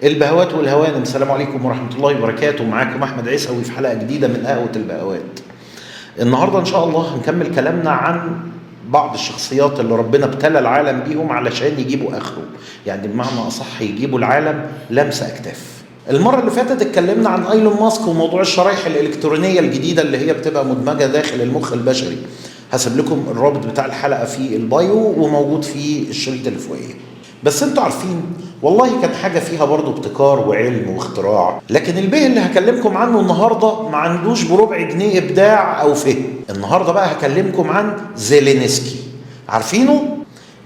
البهوات والهوانم، السلام عليكم ورحمة الله وبركاته. معاكم أحمد عيسوي في حلقة جديدة من قهوة البهوات. النهاردة إن شاء الله هنكمل كلامنا عن بعض الشخصيات اللي ربنا ابتلى العالم بيهم علشان يجيبوا آخره، يعني بمعنى أصح يجيبوا العالم لمسة أكتاف. المرة اللي فاتت اتكلمنا عن ايلون ماسك وموضوع الشرايح الإلكترونية الجديدة اللي هي بتبقى مدمجة داخل المخ البشري. هسيب لكم الرابط بتاع الحلقة في البايو وموجود في الشريط اللي فوقيه. بس انتوا عارفين والله كان حاجة فيها برضو ابتكار وعلم واختراع، لكن البيه اللي هكلمكم عنه النهاردة ما عندوش بربع جنيه إبداع أو فهم. النهاردة بقى هكلمكم عن زيلينسكي، عارفينه؟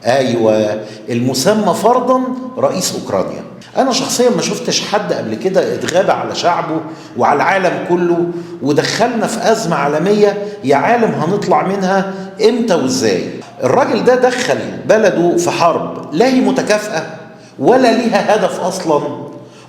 أيوة، المسمى فرضا رئيس أوكرانيا. أنا شخصيا ما شفتش حد قبل كده اتغاب على شعبه وعلى العالم كله ودخلنا في أزمة عالمية يا عالم هنطلع منها إمتى وإزاي. الراجل ده دخل بلده في حرب لا هي متكافئة ولا ليها هدف أصلا،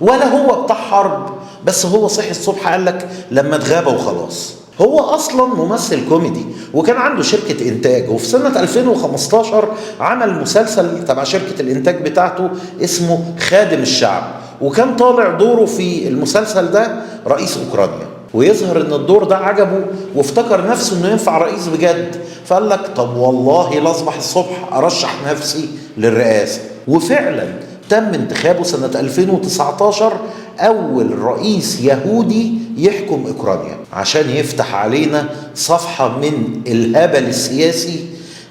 ولا هو بتاع حرب، بس هو صحي الصبح قال لك لما اتغابى وخلاص. هو أصلا ممثل كوميدي وكان عنده شركة إنتاج، وفي سنة 2015 عمل مسلسل تبع شركة الإنتاج بتاعته اسمه خادم الشعب، وكان طالع دوره في المسلسل ده رئيس أوكرانيا. ويظهر ان الدور ده عجبه وافتكر نفسه انه ينفع رئيس بجد، فقال لك طب والله لاصبح الصبح ارشح نفسي للرئاسة. وفعلا تم انتخابه سنة 2019 أول رئيس يهودي يحكم أوكرانيا، عشان يفتح علينا صفحة من الهبل السياسي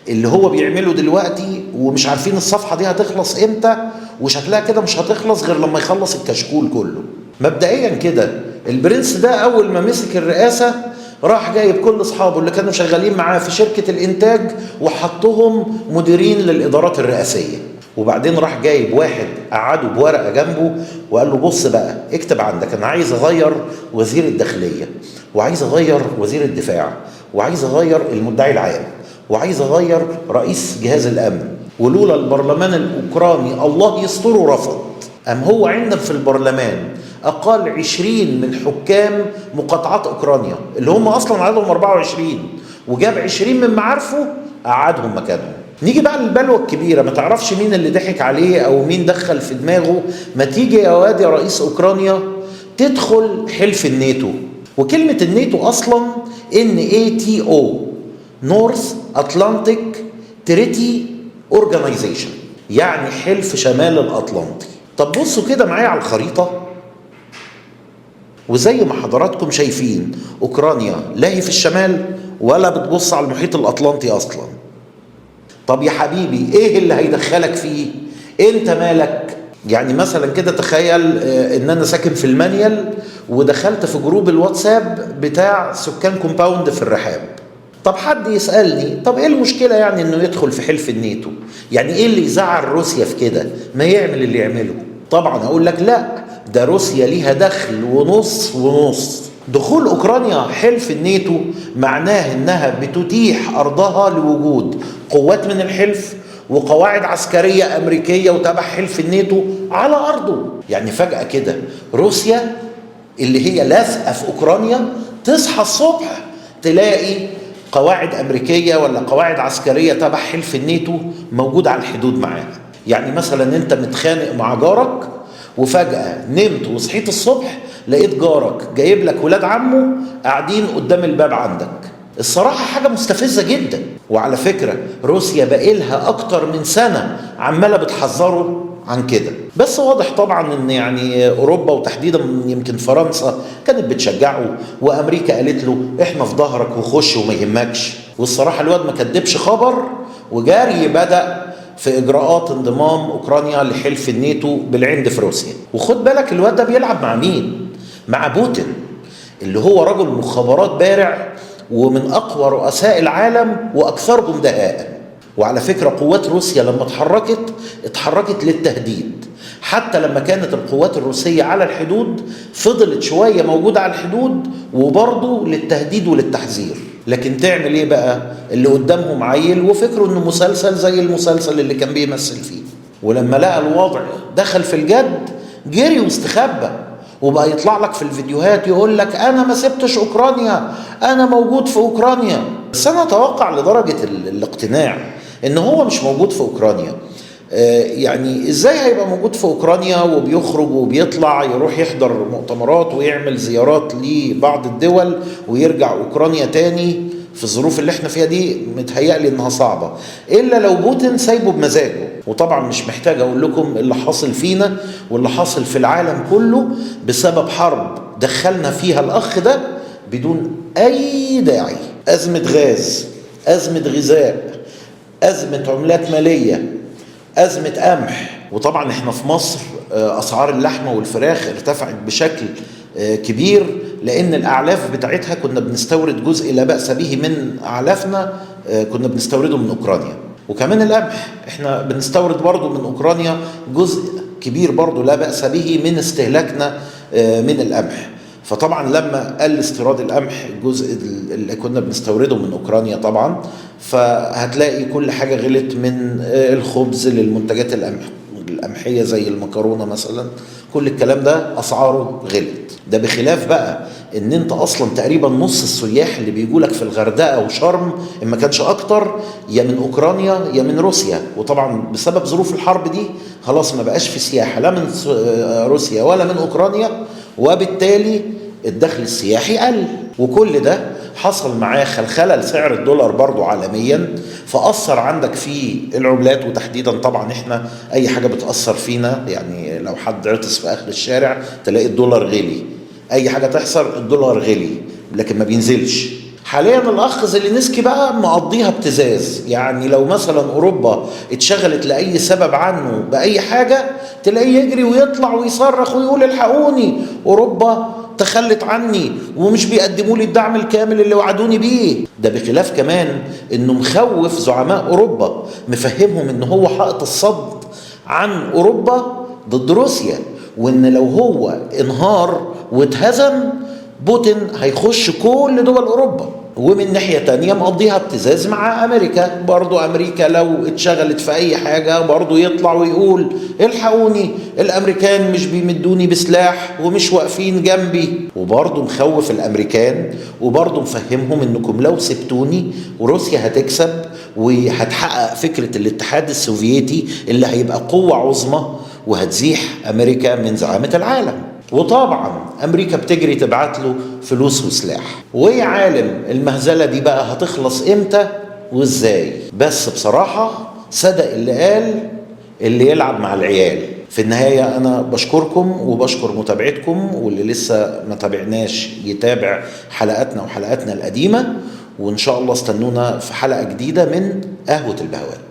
اللي هو بيعمله دلوقتي، ومش عارفين الصفحة دي هتخلص امتى، وشكلها كده مش هتخلص غير لما يخلص الكشكول كله. مبدئيا كده البرنس ده أول ما مسك الرئاسة راح جايب كل أصحابه اللي كانوا شغالين معاه في شركة الإنتاج وحطهم مديرين للإدارات الرئاسية، وبعدين راح جايب واحد قعده بورقة جنبه وقال له بص بقى اكتب عندك أنا عايز أغير وزير الداخلية، وعايز أغير وزير الدفاع، وعايز أغير المدعي العام، وعايز أغير رئيس جهاز الأمن. ولولا البرلمان الأوكراني الله يستره رفض. أم هو عندنا في البرلمان أقل 20 من حكام مقاطعات أوكرانيا اللي هم أصلا عددهم 24، وجاب 20 من معارفه قعدهم مكانهم. نيجي بقى للبلوة الكبيرة، ما تعرفش مين اللي ضحك عليه أو مين دخل في دماغه ما تيجي يا واد يا رئيس أوكرانيا تدخل حلف الناتو. وكلمة الناتو أصلا NATO North Atlantic Treaty Organization، يعني حلف شمال الأطلنطي. طب بصوا كده معايا على الخريطة، وزي ما حضراتكم شايفين أوكرانيا لا هي في الشمال ولا بتبص على المحيط الأطلنطي أصلا. طب يا حبيبي ايه اللي هيدخلك فيه؟ انت مالك؟ يعني مثلا كده تخيل ان انا ساكن في المانيال ودخلت في جروب الواتساب بتاع سكان كومباوند في الرحاب. طب حد يسألني طب ايه المشكلة يعني انه يدخل في حلف الناتو؟ يعني ايه اللي يزعل روسيا في كده؟ ما يعمل اللي يعمله. طبعا اقول لك لا، ده روسيا ليها دخل ونص ونص. دخول أوكرانيا حلف الناتو معناه إنها بتتيح أرضها لوجود قوات من الحلف وقواعد عسكرية أمريكية وتبع حلف الناتو على أرضه. يعني فجأة كده روسيا اللي هي لازقة في أوكرانيا تصحى الصبح تلاقي قواعد أمريكية ولا قواعد عسكرية تبع حلف الناتو موجودة على الحدود معاها. يعني مثلا أنت متخانق مع جارك وفجأة نمت وصحيت الصبح لقيت جارك جايب لك ولاد عمه قاعدين قدام الباب عندك. الصراحة حاجة مستفزة جدا. وعلى فكرة روسيا بقالها أكتر من سنة عمالة بتحذره عن كده، بس واضح طبعا ان يعني اوروبا وتحديدا يمكن فرنسا كانت بتشجعه، وامريكا قالت له احنا في ظهرك وخش وما يهمكش. والصراحة الواد ما كدبش خبر وجاري بدأ في اجراءات انضمام اوكرانيا لحلف الناتو بالعند في روسيا. وخد بالك الواد ده بيلعب مع مين؟ مع بوتين اللي هو رجل مخابرات بارع ومن اقوى رؤساء العالم واكثرهم دهاء. وعلى فكرة قوات روسيا لما اتحركت للتهديد، حتى لما كانت القوات الروسية على الحدود فضلت شوية موجودة على الحدود وبرضه للتهديد وللتحذير. لكن تعمل ايه بقى؟ اللي قدامهم عيل وفكروا انه مسلسل زي المسلسل اللي كان بيمثل فيه، ولما لقى الوضع دخل في الجد جري واستخبى، وبقى يطلع لك في الفيديوهات يقول لك انا ما سبتش اوكرانيا، انا موجود في اوكرانيا. بس انا اتوقع لدرجة الاقتناع ان هو مش موجود في اوكرانيا يعني ازاي هيبقى موجود في اوكرانيا وبيخرج وبيطلع يروح يحضر مؤتمرات ويعمل زيارات لبعض الدول ويرجع اوكرانيا تاني في الظروف اللي احنا فيها دي؟ متهيألي انها صعبة، الا لو بوتين سايبه بمزاجه. وطبعا مش محتاج اقول لكم اللي حاصل فينا واللي حاصل في العالم كله بسبب حرب دخلنا فيها الاخ ده بدون اي داعي. ازمة غاز، ازمة غذاء، ازمة عملات مالية، أزمة قمح. وطبعا احنا في مصر أسعار اللحمة والفراخ ارتفعت بشكل كبير، لأن الأعلاف بتاعتها كنا بنستورد جزء لا بأس به من أعلافنا، كنا بنستورده من أوكرانيا. وكمان القمح احنا بنستورد برضو من أوكرانيا جزء كبير برضو لا بأس به من استهلاكنا من القمح. فطبعا لما قل استيراد القمح الجزء اللي كنا بنستورده من اوكرانيا طبعا، فهتلاقي كل حاجه غلت، من الخبز للمنتجات القمحيه زي المكرونه مثلا، كل الكلام ده اسعاره غلت. ده بخلاف بقى ان انت اصلا تقريبا نص السياح اللي بيجوا لك في الغردقه وشرم ان ما كانش اكتر يا من اوكرانيا يا من روسيا. وطبعا بسبب ظروف الحرب دي خلاص ما بقاش في سياحه لا من روسيا ولا من اوكرانيا، وبالتالي الدخل السياحي قل. وكل ده حصل معاه خلخله لسعر الدولار برضو عالميا، فاثر عندك في العملات. وتحديدا طبعا احنا اي حاجه بتاثر فينا، يعني لو حد عطس في اخر الشارع تلاقي الدولار غلي، اي حاجه تحصل الدولار غلي لكن ما بينزلش. حاليا الاخ زيلينسكي بقى مقضيها ابتزاز، يعني لو مثلا اوروبا اتشغلت لاي سبب عنه باي حاجه تلاقيه يجري ويطلع ويصرخ ويقول الحقوني، اوروبا تخلت عني ومش بيقدموا لي الدعم الكامل اللي وعدوني بيه. ده بخلاف كمان انه مخوف زعماء اوروبا، مفهمهم ان هو حائط الصد عن اوروبا ضد روسيا، وان لو هو انهار واتهزم بوتين هيخش كل دول اوروبا. ومن ناحية تانية مقضيها ابتزاز مع امريكا، برضو امريكا لو اتشغلت في اي حاجة برضو يطلع ويقول الحقوني الامريكان مش بيمدوني بسلاح ومش واقفين جنبي. وبرضو مخوف الامريكان، وبرضو مفهمهم انكم لو سبتوني وروسيا هتكسب وهتحقق فكرة الاتحاد السوفيتي اللي هيبقى قوة عظمى وهتزيح امريكا من زعامة العالم. وطبعا امريكا بتجري تبعت له فلوس وسلاح. ويا عالم المهزله دي بقى هتخلص امتى وازاي؟ بس بصراحه صدق اللي قال اللي يلعب مع العيال. في النهايه انا بشكركم وبشكر متابعتكم، واللي لسه ما تابعناش يتابع حلقاتنا وحلقاتنا القديمه، وان شاء الله استنونا في حلقه جديده من قهوه البهوات.